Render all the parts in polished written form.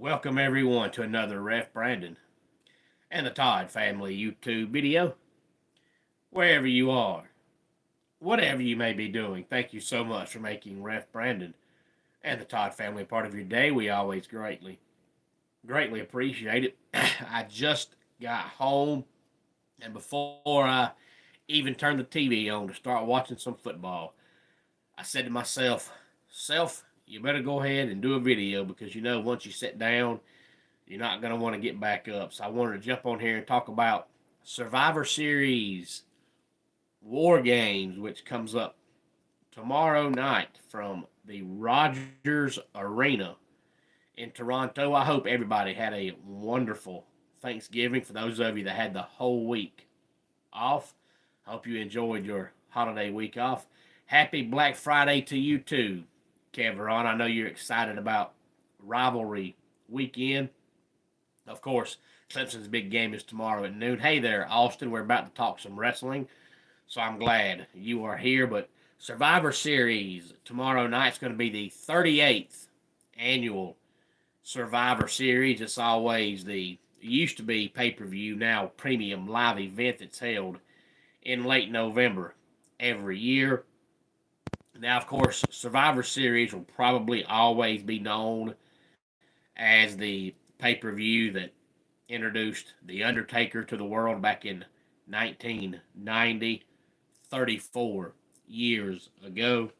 Welcome everyone to another Ref Brandon and the Todd Family YouTube video. Wherever you are, whatever you may be doing, thank you so much for making Ref Brandon and the Todd Family a part of your day. We always greatly appreciate it. I just got home, and before I even turned the TV on to start watching some football, I said to myself, "Self, you better go ahead and do a video because once you sit down, you're not going to want to get back up." So I wanted to jump on here and talk about Survivor Series War Games, which comes up tomorrow night from the Rogers Arena in Toronto. I hope everybody had a wonderful Thanksgiving. For those of you that had the whole week off, I hope you enjoyed your holiday week off. Happy Black Friday to you too, Kevron. I know you're excited about rivalry weekend. Of course, Clemson's big game is tomorrow at noon. Hey there, Austin. We're about to talk some wrestling, so I'm glad you are here. But Survivor Series tomorrow night is going to be the 38th annual Survivor Series. It's always the used to be pay-per-view, now premium live event that's held in late November every year. Now, of course, Survivor Series will probably always be known as the pay-per-view that introduced The Undertaker to the world back in 1990, 34 years ago.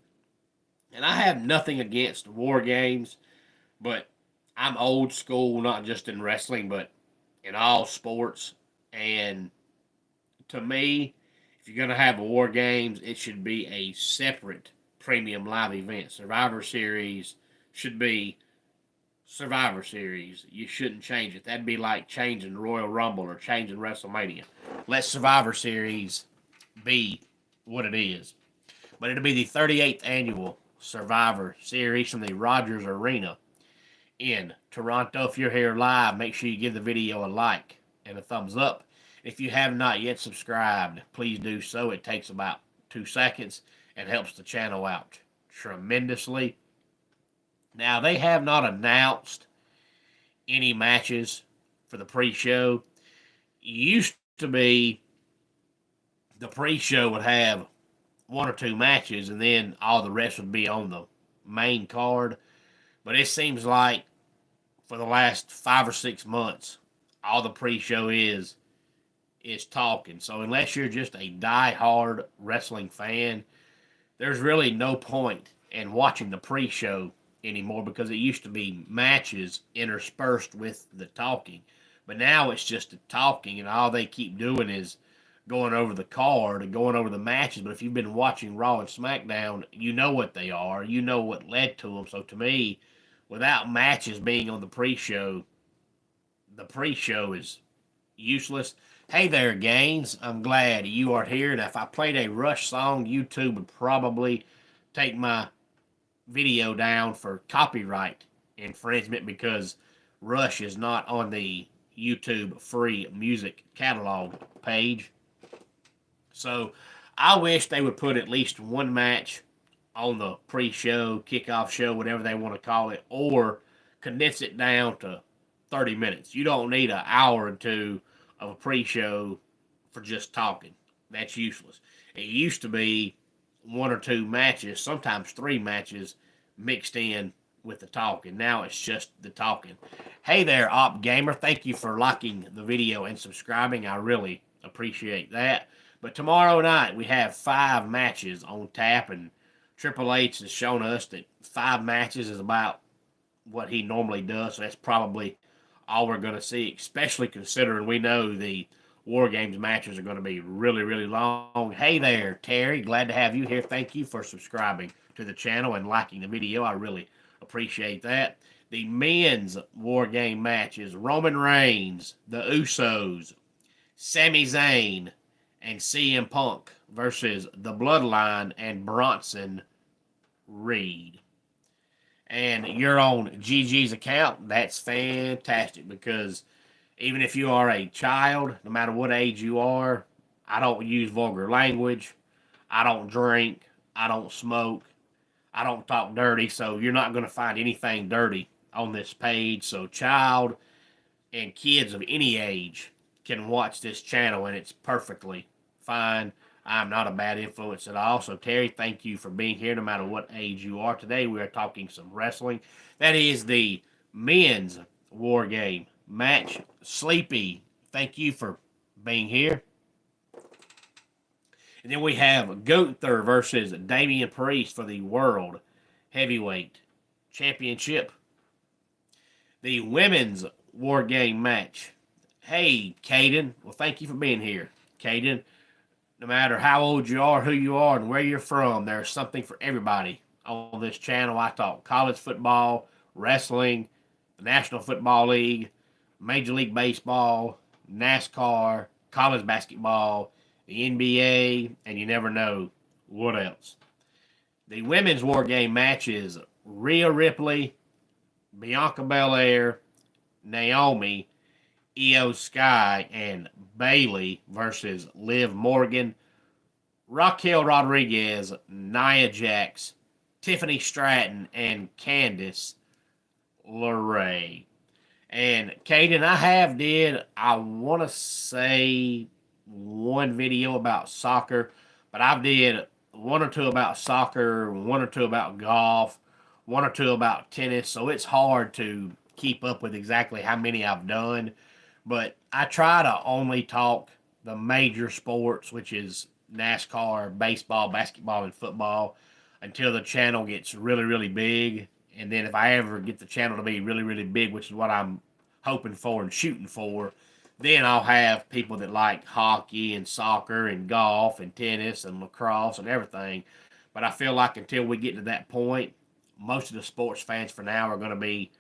And I have nothing against war games, but I'm old school, not just in wrestling, but in all sports. And to me, if you're going to have war games, it should be a separate premium live event. Survivor Series should be Survivor Series. You shouldn't change it. That'd be like changing Royal Rumble or changing WrestleMania. Let Survivor Series be what it is. But it'll be the 38th annual Survivor Series from the Rogers Arena in Toronto. If you're here live, make sure you give the video a like and a thumbs up. If you have not yet subscribed, please do so. It takes about 2 seconds and helps the channel out tremendously. Now, they have not announced any matches for the pre-show. Used to be the pre-show would have 1 or 2 matches, and then all the rest would be on the main card. But it seems like for the last 5 or 6 months, all the pre-show is talking. So unless you're just a die-hard wrestling fan, there's really no point in watching the pre-show anymore because it used to be matches interspersed with the talking. But now it's just the talking, and all they keep doing is going over the card and going over the matches. But if you've been watching Raw and SmackDown, you know what they are. You know what led to them. So to me, without matches being on the pre-show is useless. Hey there, Gaines. I'm glad you are here. And if I played a Rush song, YouTube would probably take my video down for copyright infringement because Rush is not on the YouTube free music catalog page. So I wish they would put at least one match on the pre-show, kickoff show, whatever they want to call it, or condense it down to 30 minutes. You don't need an hour or two of a pre-show for just talking. That's useless. It used to be 1 or 2 matches, sometimes 3 matches mixed in with the talking. Now it's just the talking. Hey there, Op Gamer. Thank you for liking the video and subscribing. I really appreciate that. But tomorrow night we have 5 matches on tap, and Triple H has shown us that 5 matches is about what he normally does. So that's probably all we're going to see, especially considering we know the War Games matches are going to be really, really long. Hey there, Terry. Glad to have you here. Thank you for subscribing to the channel and liking the video. I really appreciate that. The men's War Game matches: Roman Reigns, the Usos, Sami Zayn, and CM Punk versus the Bloodline and Bronson Reed. And you're on GG's account. That's fantastic because even if you are a child, no matter what age you are, I don't use vulgar language. I don't drink. I don't smoke. I don't talk dirty. So you're not going to find anything dirty on this page, so child and kids of any age can watch this channel, and it's perfectly fine. I'm not a bad influence at all. So, Terry, thank you for being here no matter what age you are. Today, we are talking some wrestling. That is the men's war game match. Sleepy, thank you for being here. And then we have Gunther versus Damian Priest for the World Heavyweight Championship. The women's war game match. Hey, Caden. Well, thank you for being here, Caden. No matter how old you are, who you are, and where you're from, there's something for everybody on this channel. I talk college football, wrestling, the National Football League, Major League Baseball, NASCAR, college basketball, the NBA, and you never know what else. The women's war game match is Rhea Ripley, Bianca Belair, Naomi, Io Sky, and Bayley versus Liv Morgan, Raquel Rodriguez, Nia Jax, Tiffany Stratton, and Candice LeRae. And Caden, I want to say one video about soccer, but I did one or two about soccer, one or two about golf, one or two about tennis, so it's hard to keep up with exactly how many I've done. But I try to only talk the major sports, which is NASCAR, baseball, basketball, and football, until the channel gets really, really big. And then if I ever get the channel to be really, really big, which is what I'm hoping for and shooting for, then I'll have people that like hockey and soccer and golf and tennis and lacrosse and everything. But I feel like until we get to that point, most of the sports fans for now are going to be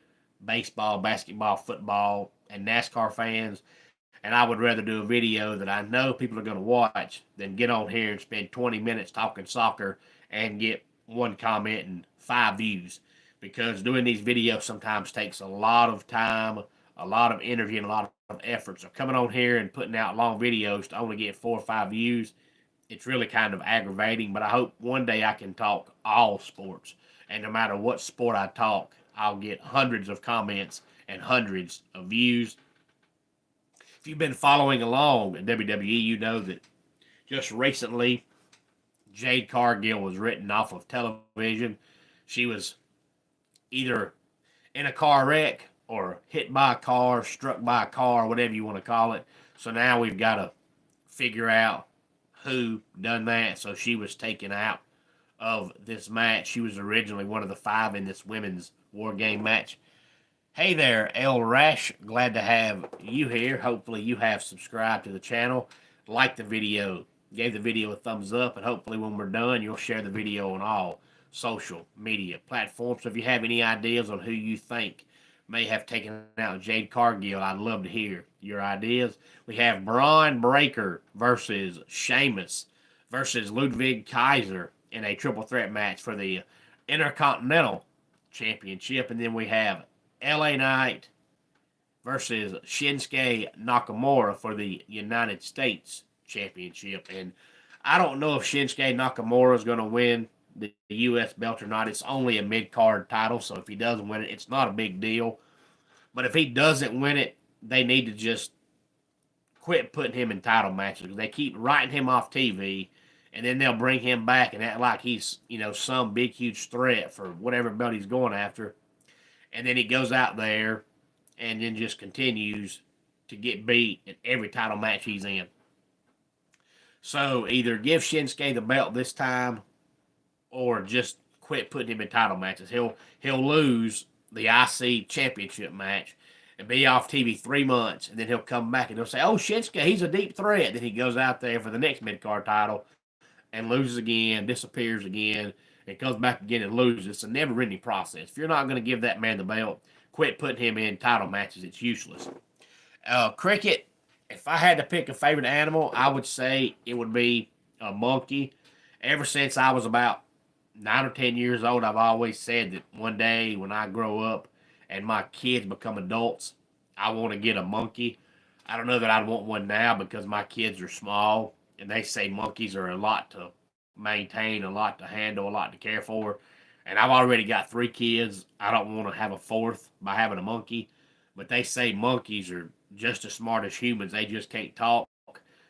baseball, basketball, football, and NASCAR fans. And I would rather do a video that I know people are going to watch than get on here and spend 20 minutes talking soccer and get one comment and 5 views. Because doing these videos sometimes takes a lot of time, a lot of energy, and a lot of effort. So coming on here and putting out long videos to only get 4 or 5 views, it's really kind of aggravating. But I hope one day I can talk all sports. And no matter what sport I talk, I'll get hundreds of comments and hundreds of views. If you've been following along in WWE, you know that just recently Jade Cargill was written off of television. She was either in a car wreck or hit by a car, struck by a car, whatever you want to call it. So now we've got to figure out who done that. So she was taken out of this match. She was originally one of the 5 in this women's war game match. Hey there, El Rash. Glad to have you here. Hopefully you have subscribed to the channel, liked the video, gave the video a thumbs up, and hopefully when we're done, you'll share the video on all social media platforms. So if you have any ideas on who you think may have taken out Jade Cargill, I'd love to hear your ideas. We have Braun Breaker versus Sheamus versus Ludwig Kaiser in a triple threat match for the Intercontinental Championship. And then we have LA Knight versus Shinsuke Nakamura for the United States Championship. And I don't know if Shinsuke Nakamura is going to win the U.S. belt or not. It's only a mid-card title, so if he doesn't win it, it's not a big deal. But if he doesn't win it, they need to just quit putting him in title matches, because they keep writing him off TV, and then they'll bring him back and act like he's, some big, huge threat for whatever belt he's going after. And then he goes out there and then just continues to get beat in every title match he's in. So either give Shinsuke the belt this time or just quit putting him in title matches. He'll lose the IC championship match and be off TV 3 months, and then he'll come back and they'll say, oh, Shinsuke, he's a deep threat. Then he goes out there for the next mid-card title and loses again, disappears again, and comes back again and loses. It's a never-ending process. If you're not going to give that man the belt, quit putting him in title matches. It's useless. Cricket, if I had to pick a favorite animal, I would say it would be a monkey. Ever since I was about 9 or 10 years old, I've always said that one day when I grow up and my kids become adults, I want to get a monkey. I don't know that I'd want one now because my kids are small, and they say monkeys are a lot to maintain, a lot to handle, a lot to care for. And I've already got 3 kids. I don't want to have a fourth by having a monkey. But they say monkeys are just as smart as humans. They just can't talk.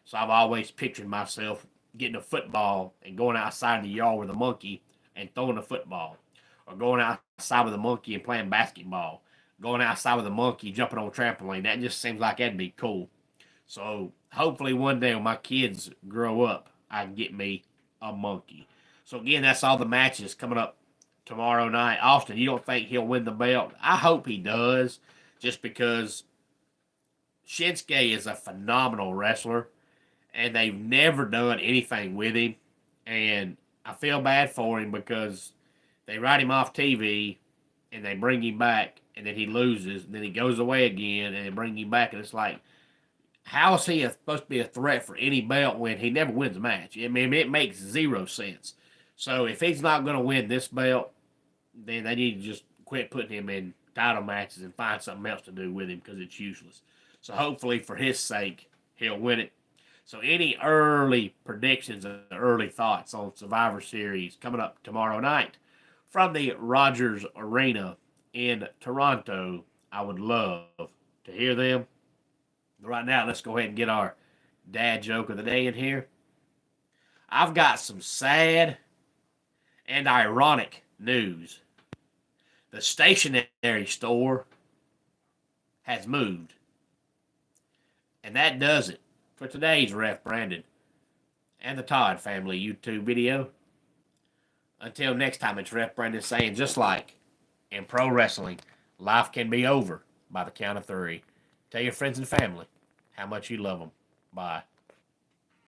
So I've always pictured myself getting a football and going outside in the yard with a monkey and throwing a football. Or going outside with a monkey and playing basketball. Going outside with a monkey jumping on a trampoline. That just seems like that'd be cool. So hopefully one day when my kids grow up, I can get me a monkey. So again, that's all the matches coming up tomorrow night. Austin, you don't think he'll win the belt? I hope he does, just because Shinsuke is a phenomenal wrestler, and they've never done anything with him. And I feel bad for him because they write him off TV, and they bring him back, and then he loses, and then he goes away again, and they bring him back, and it's like, how is he supposed to be a threat for any belt when he never wins a match? I mean, it makes zero sense. So if he's not going to win this belt, then they need to just quit putting him in title matches and find something else to do with him because it's useless. So hopefully, for his sake, he'll win it. So any early predictions and early thoughts on Survivor Series coming up tomorrow night from the Rogers Arena in Toronto, I would love to hear them. But right now, let's go ahead and get our dad joke of the day in here. I've got some sad and ironic news. The stationery store has moved. And that does it for today's Ref Brandon and the Todd Family YouTube video. Until next time, it's Ref Brandon saying, just like in pro wrestling, life can be over by the count of 3. Tell your friends and family how much you love them. Bye.